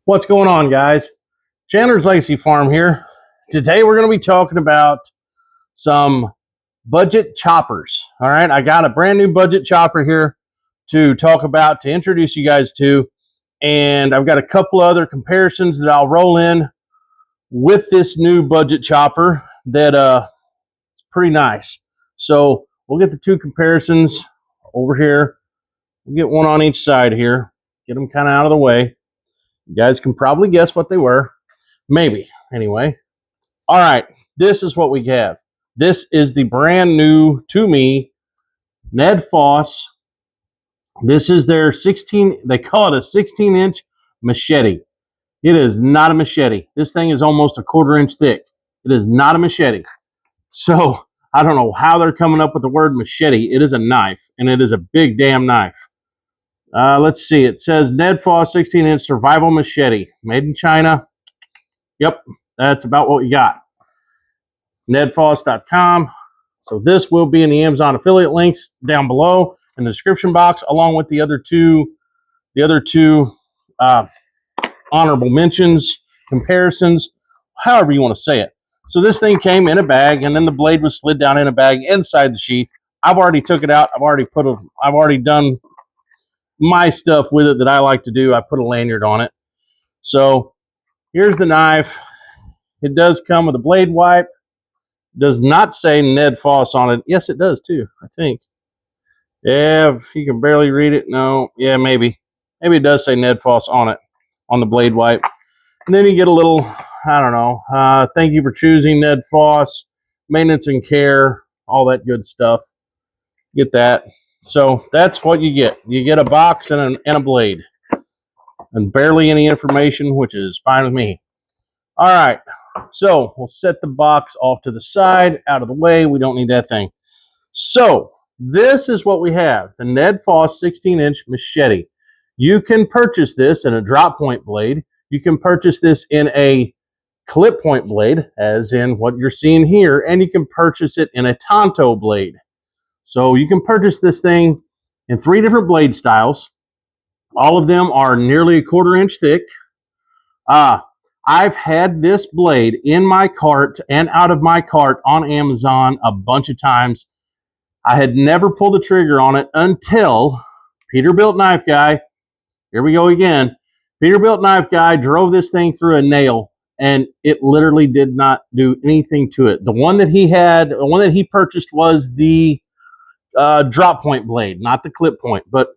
What's going on, guys? Chandler's Legacy Farm here. Today we're going to be talking about some budget choppers. All right, I got a brand new budget chopper here to talk about, to introduce you guys to, and I've got a couple other comparisons that I'll roll in with this new budget chopper that it's pretty nice. So we'll get the two comparisons over here. We'll get one on each side here, get them kind of out of the way. You guys can probably guess what they were. Maybe. Anyway. All right. This is what we have. This is the brand new, to me, Ned Foss. This is their 16, they call it a 16-inch machete. It is not a machete. This thing is almost a 1/4 inch thick. It is not a machete. So, I don't know how they're coming up with the word machete. It is a knife, and it is a big damn knife. Let's see. It says Ned Foss 16-inch survival machete, made in China. Yep, that's about what we got. NEDFOSS.com. So this will be in the Amazon affiliate links down below in the description box, along with the other two honorable mentions, comparisons, however you want to say it. So this thing came in a bag, and then the blade was slid down in a bag inside the sheath. I've already took it out. I've already done my stuff with it that I like to do. I put a lanyard on it. So here's the knife. It does come with a blade wipe. It does not say Ned Foss on it. Yes, it does too, I think. Yeah, you can barely read it. No, yeah, maybe. Maybe it does say Ned Foss on it, on the blade wipe. And then you get a little, I don't know, thank you for choosing Ned Foss, maintenance and care, all that good stuff. Get that. So that's what you get. You get a box and a blade. And barely any information, which is fine with me. All right. So we'll set the box off to the side, out of the way. We don't need that thing. So this is what we have. The Ned Foss 16-inch machete. You can purchase this in a drop point blade. You can purchase this in a clip point blade, as in what you're seeing here. And you can purchase it in a Tonto blade. So you can purchase this thing in 3 different blade styles. All of them are nearly a 1/4 inch thick. I've had this blade in my cart and out of my cart on Amazon a bunch of times. I had never pulled the trigger on it until Peterbilt Knife Guy, here we go again, Peterbilt Knife Guy drove this thing through a nail, and it literally did not do anything to it. The one that he purchased was the drop point blade, not the clip point, but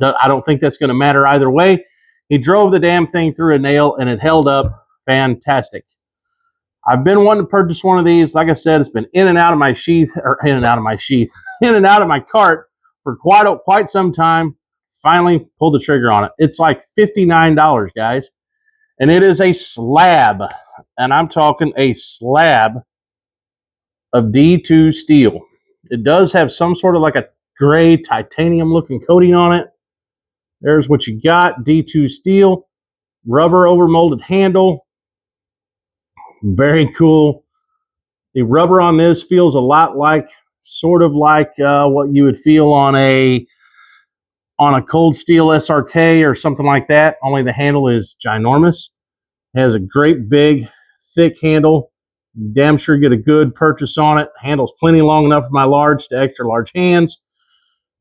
I don't think that's going to matter either way. He drove the damn thing through a nail, and it held up fantastic. I've been wanting to purchase one of these. Like I said, it's been in and out of my sheath, in and out of my cart for quite some time. Finally pulled the trigger on it. It's like $59, guys. And it is a slab. And I'm talking a slab of D2 steel. It does have some sort of like a gray titanium looking coating on it. There's what you got. D2 steel, rubber over molded handle. Very cool. The rubber on this feels a lot like, sort of like what you would feel on a cold steel SRK or something like that, only the handle is ginormous. It has a great big thick handle. Damn sure get a good purchase on it. Handle's plenty long enough for my large to extra large hands.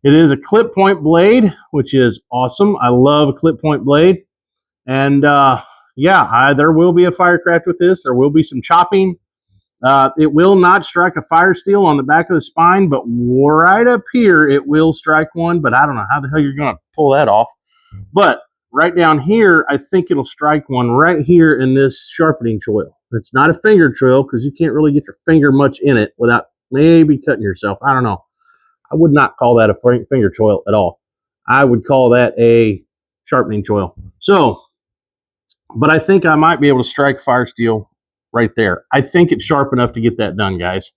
It is a clip point blade, which is awesome. I love a clip point blade. And yeah, there will be a firecraft with this. There will be some chopping. It will not strike a fire steel on the back of the spine, but right up here it will strike one. But I don't know how the hell you're going to pull that off. But right down here, I think it'll strike one right here in this sharpening choil. It's not a finger choil because you can't really get your finger much in it without maybe cutting yourself. I don't know. I would not call that a finger choil at all. I would call that a sharpening choil. So, but I think I might be able to strike fire steel right there. I think it's sharp enough to get that done, guys.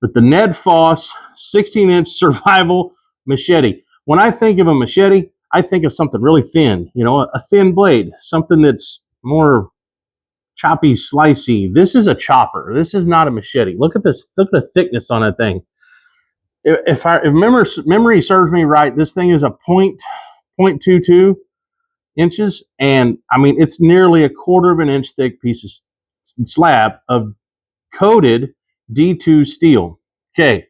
But the Ned Foss 16-inch survival machete. When I think of a machete, I think of something really thin, you know, a thin blade, something that's more choppy, slicey. This is a chopper. This is not a machete. Look at this. Look at the thickness on that thing. If memory serves me right, this thing is a .22. inches, and I mean it's nearly a 1/4 of an inch thick piece of slab of coated D2 steel. Okay.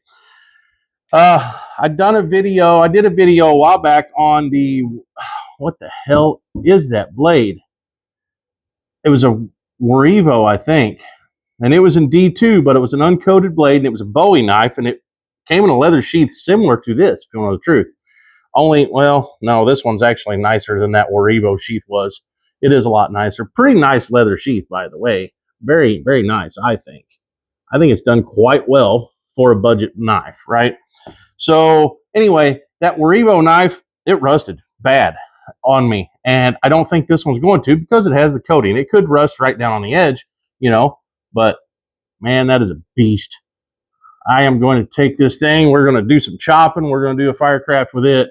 I did a video a while back on the, what the hell is that blade? It was a Evo, I think, and it was in D2, but it was an uncoated blade, and it was a Bowie knife, and it came in a leather sheath similar to this, if you know the truth. Only, well, no, this one's actually nicer than that Evo sheath was. It is a lot nicer. Pretty nice leather sheath, by the way. Very, very nice, I think. I think it's done quite well for a budget knife, right? So anyway, that Evo knife, it rusted bad on me. And I don't think this one's going to, because it has the coating. It could rust right down on the edge, you know, but man, that is a beast. I am going to take this thing. We're going to do some chopping. We're going to do a firecraft with it.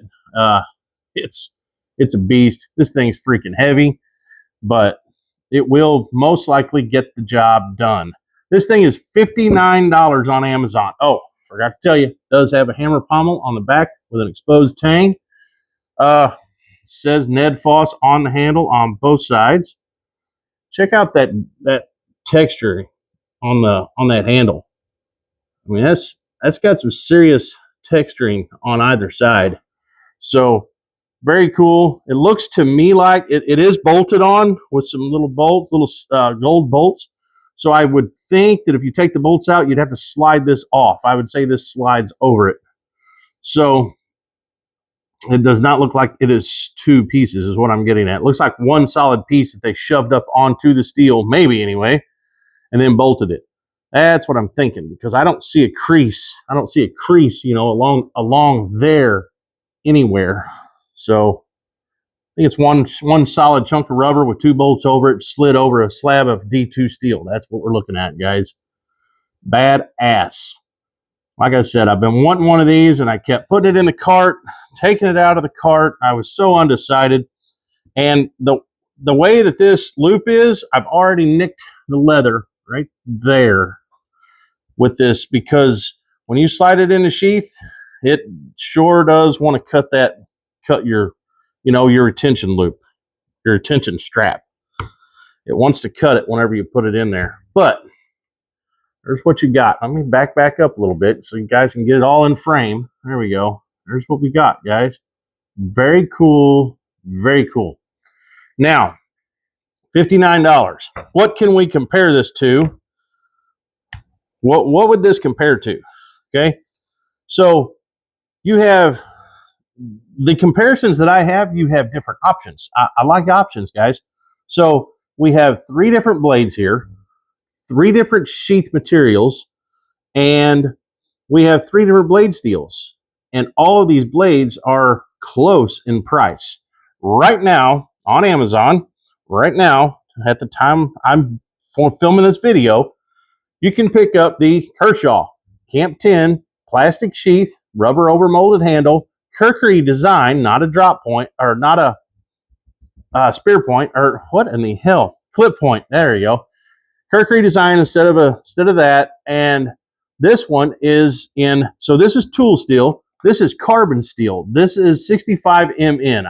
It's a beast. This thing's freaking heavy, but it will most likely get the job done. This thing is $59 on Amazon. Oh, forgot to tell you, it does have a hammer pommel on the back with an exposed tang. It says Ned Foss on the handle on both sides. Check out that texture on that handle. I mean, that's got some serious texturing on either side. So very cool. It looks to me like it is bolted on with some little bolts, little gold bolts. So I would think that if you take the bolts out, you'd have to slide this off. I would say this slides over it. So it does not look like it is two pieces is what I'm getting at. It looks like one solid piece that they shoved up onto the steel, maybe anyway, and then bolted it. That's what I'm thinking, because I don't see a crease. I don't see a crease, you know, along there anywhere. So I think it's one solid chunk of rubber with two bolts over it, slid over a slab of D2 steel. That's what we're looking at, guys. Badass. Like I said, I've been wanting one of these, and I kept putting it in the cart, taking it out of the cart. I was so undecided. And the way that this loop is, I've already nicked the leather right there with this, because when you slide it in the sheath, it sure does want to cut your, you know, your retention loop, your retention strap. It wants to cut it whenever you put it in there. But there's what you got. Let me back up a little bit so you guys can get it all in frame. There we go. There's what we got, guys. Very cool. Very cool. Now, $59. What can we compare this to? What would this compare to? Okay. So you have the comparisons that I have, you have different options. I like options, guys. So we have 3 different blades here, 3 different sheath materials, and we have 3 different blade steels. And all of these blades are close in price. Right now on Amazon, right now, at the time I'm filming this video, you can pick up the Kershaw Camp 10 plastic sheath, rubber over molded handle, Kirkery design, not a drop point, or not a spear point, or what in the hell? Clip point. There you go. Kirkery design instead of that. And this one is in, so this is tool steel. This is carbon steel. This is 65 in.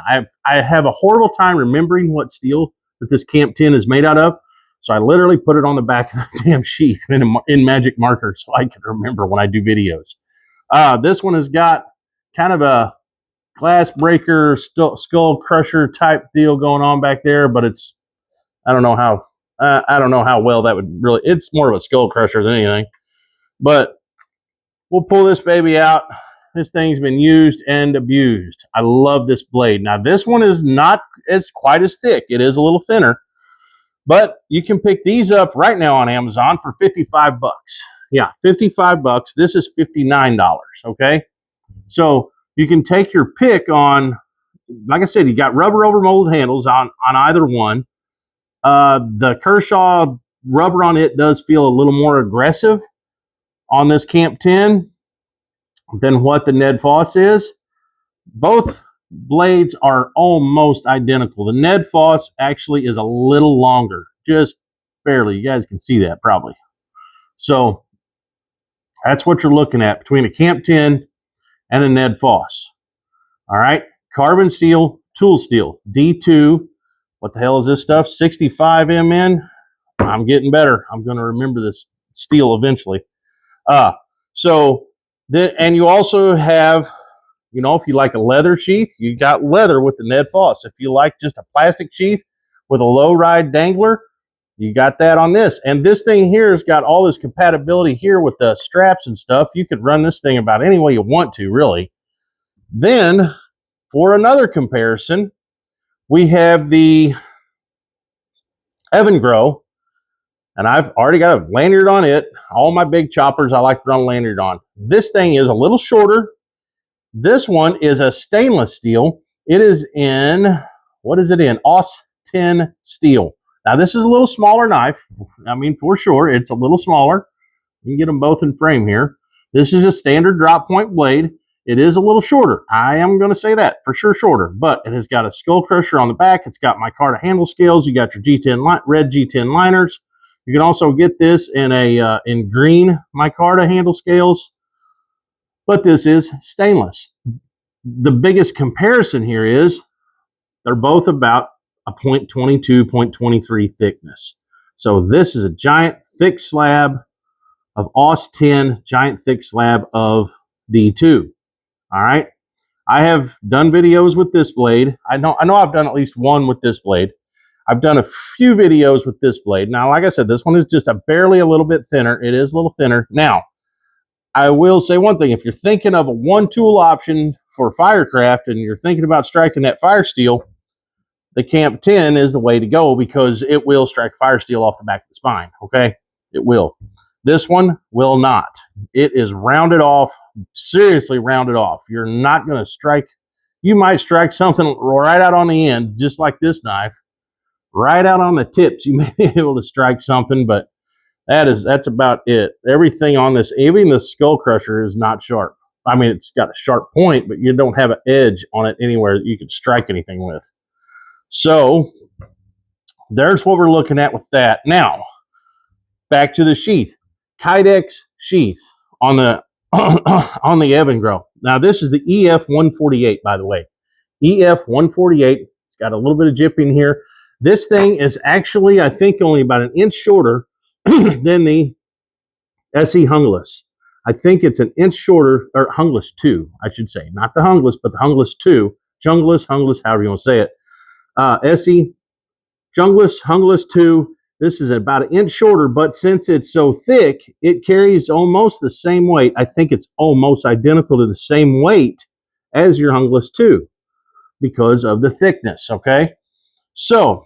I have a horrible time remembering what steel that this Camp 10 is made out of. So I literally put it on the back of the damn sheath in magic marker so I can remember when I do videos. This one has got kind of a glass breaker, skull crusher type deal going on back there, but it's, I don't know how well that would really, it's more of a skull crusher than anything. But we'll pull this baby out. This thing's been used and abused. I love this blade. Now this one is not as quite as thick. It is a little thinner. But you can pick these up right now on Amazon for 55 bucks. Yeah, 55 bucks. This is $59, okay? So you can take your pick on, like I said, you got rubber over molded handles on either one. The Kershaw rubber on it does feel a little more aggressive on this Camp 10 than what the Ned Foss is. Both blades are almost identical. The Ned Foss actually is a little longer, just barely. You guys can see that probably. So that's what you're looking at between a Camp 10 and a Ned Foss. All right, carbon steel, tool steel, D2, What the hell is this stuff? 65 in. I'm getting better. I'm going to remember this steel eventually. So then, and you also have, you know, if you like a leather sheath, you got leather with the Ned Foss. If you like just a plastic sheath with a low ride dangler, you got that on this. And this thing here has got all this compatibility here with the straps and stuff. You could run this thing about any way you want to, really. Then, for another comparison, we have the Evangro, and I've already got a lanyard on it. All my big choppers I like to run a lanyard on. This thing is a little shorter. This one is a stainless steel. It is in, what is it in? AUS 10 steel. Now, this is a little smaller knife. I mean, for sure, it's a little smaller. You can get them both in frame here. This is a standard drop point blade. It is a little shorter. I am going to say that, for sure shorter. But it has got a skull crusher on the back. It's got micarta handle scales. You got your G10 red G10 liners. You can also get this in a in green micarta handle scales. But this is stainless. The biggest comparison here is they're both about a 0.22, 0.23 thickness. So this is a giant thick slab of AUS 10, giant thick slab of D2. All right. I have done videos with this blade. I know I've done at least one with this blade. I've done a few videos with this blade. Now, like I said, this one is just barely a little bit thinner. It is a little thinner. Now, I will say one thing. If you're thinking of a one-tool option for firecraft and you're thinking about striking that fire steel, the Camp 10 is the way to go because it will strike fire steel off the back of the spine, okay? It will. This one will not. It is rounded off, seriously rounded off. You're not going to strike. You might strike something right out on the end, just like this knife. Right out on the tips, you may be able to strike something, but that's about it. Everything on this, even the skull crusher, is not sharp. I mean, it's got a sharp point, but you don't have an edge on it anywhere that you could strike anything with. So there's what we're looking at with that. Now, back to the sheath. Kydex sheath on the on the Evangro. Now, this is the EF148, by the way. EF148. It's got a little bit of jipping here. This thing is actually, I think, only about an inch shorter than the SE Hungless. I think it's an inch shorter, or Hungless 2, I should say. Not the Hungless, but the Hungless 2. Jungless, Hungless, however you want to say it. SE, Jungless, Hungless 2. This is about an inch shorter, but since it's so thick, it carries almost the same weight. I think it's almost identical to the same weight as your Hungless 2 because of the thickness, okay? So,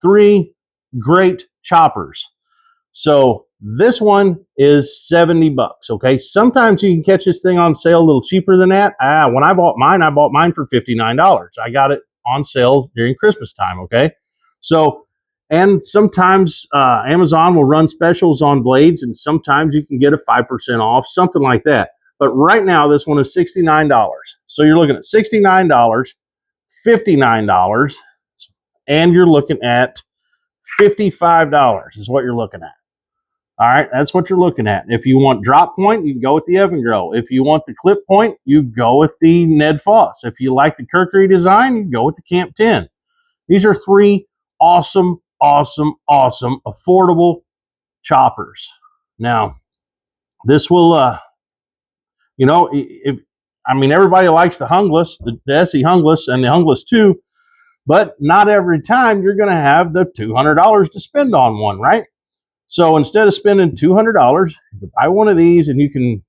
3 great choppers. So, this one is $70, okay? Sometimes you can catch this thing on sale a little cheaper than that. When I bought mine for $59. I got it on sale during Christmas time, okay? So, and sometimes Amazon will run specials on blades, and sometimes you can get a 5% off, something like that. But right now, this one is $69. So you're looking at $69, $59, and you're looking at $55 is what you're looking at. All right, that's what you're looking at. If you want drop point, you can go with the Evangro. If you want the clip point, you go with the Ned Foss. If you like the Kirkery design, you go with the Camp 10. These are 3 awesome, affordable choppers. Now, this will, you know, everybody likes the Hungless, the SE Hungless and the Hungless 2, but not every time you're going to have the $200 to spend on one, right? So instead of spending $200, you can buy one of these and you can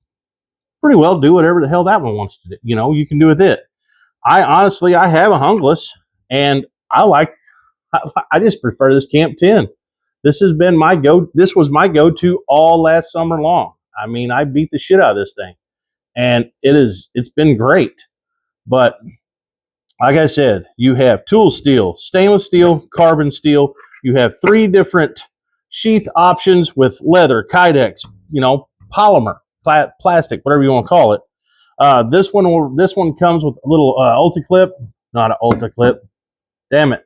pretty well do whatever the hell that one wants to do. You know, you can do with it. I have a Hungless, and I just prefer this Camp 10. This has been this was my go-to all last summer long. I mean, I beat the shit out of this thing, and it's been great. But like I said, you have tool steel, stainless steel, carbon steel. You have 3 different sheath options with leather, Kydex, you know, polymer, plastic, whatever you want to call it. This one comes with a little Ulti clip, not an Ulti clip. Damn it.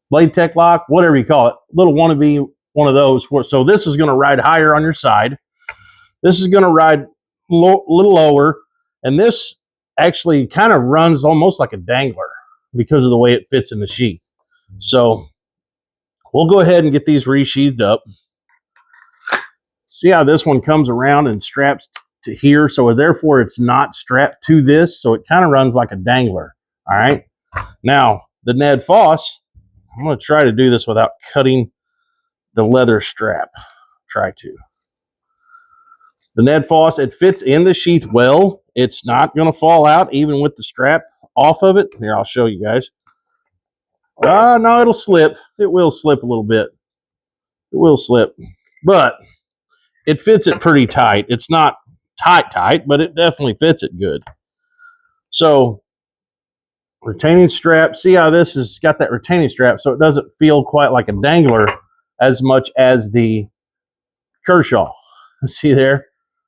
Blade Tech Lock, whatever you call it. Little wannabe one of those. So this is going to ride higher on your side. This is going to ride a little lower. And this actually kind of runs almost like a dangler because of the way it fits in the sheath. So we'll go ahead and get these resheathed up. See how this one comes around and straps to here. So therefore it's not strapped to this. So it kind of runs like a dangler. All right. Now the Ned Foss, I'm going to try to do this without cutting the leather strap. Try to. The Ned Foss, it fits in the sheath well. It's not going to fall out even with the strap off of it. Here, I'll show you guys. No, it'll slip. It will slip a little bit. It will slip. But it fits it pretty tight. It's not tight, but it definitely fits it good. So, retaining strap. See how this has got that retaining strap so it doesn't feel quite like a dangler as much as the Kershaw. See there?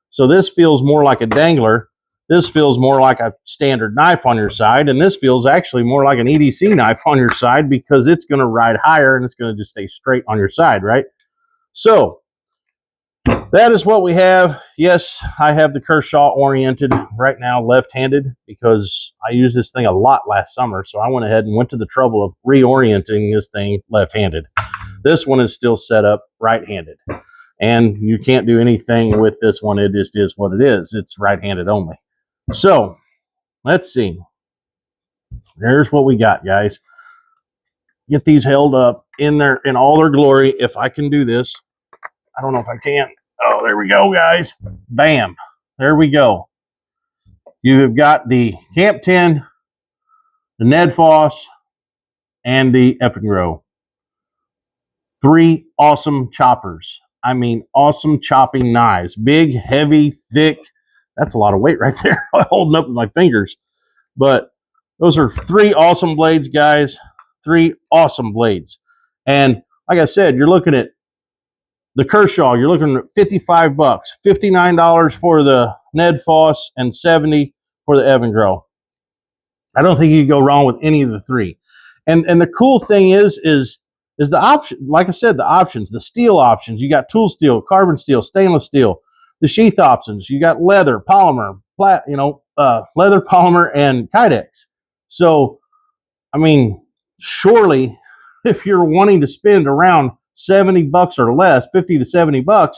So this feels more like a dangler. This feels more like a standard knife on your side. And this feels actually more like an EDC knife on your side because it's going to ride higher and it's going to just stay straight on your side, right? So that is what we have. Yes, I have the Kershaw oriented right now left-handed because I used this thing a lot last summer. So I went ahead and went to the trouble of reorienting this thing left-handed. This one is still set up right-handed. And you can't do anything with this one. It just is what it is. It's right-handed only. So let's see. There's what we got, guys. Get these held up in all their glory. If I can do this. I don't know if I can. Oh, there we go, guys. Bam. There we go. You have got the Camp 10, the Ned Foss, and the EAFENGROW. 3 awesome choppers. I mean, awesome chopping knives. Big, heavy, thick. That's a lot of weight right there. Holding up with my fingers. But those are 3 awesome blades, guys. 3 awesome blades. And like I said, you're looking at the Kershaw. You're looking at $55, $59 for the Ned Foss, and $70 for the Evangro. I don't think you can go wrong with any of the 3. And the cool thing is the option, like I said, the options, the steel options. You got tool steel, carbon steel, stainless steel. The sheath options, you got leather, polymer, leather, polymer, and Kydex. So, I mean, surely if you're wanting to spend around $70 or less, $50 to $70,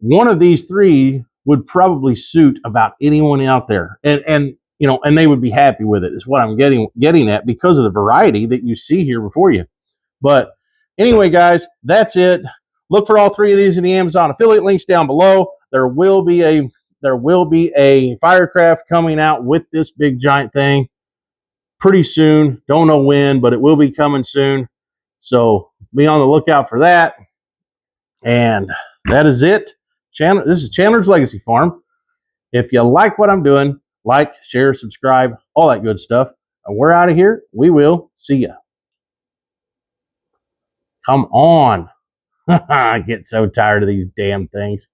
one of these 3 would probably suit about anyone out there. And they would be happy with it, is what I'm getting at, because of the variety that you see here before you. But anyway, guys, that's it. Look for all 3 of these in the Amazon affiliate links down below. There will be a Firecraft coming out with this big giant thing pretty soon. Don't know when, but it will be coming soon. So be on the lookout for that. And that is it. This is Chandler's Legacy Farm. If you like what I'm doing, like, share, subscribe, all that good stuff. And we're out of here. We will see ya. Come on. I get so tired of these damn things.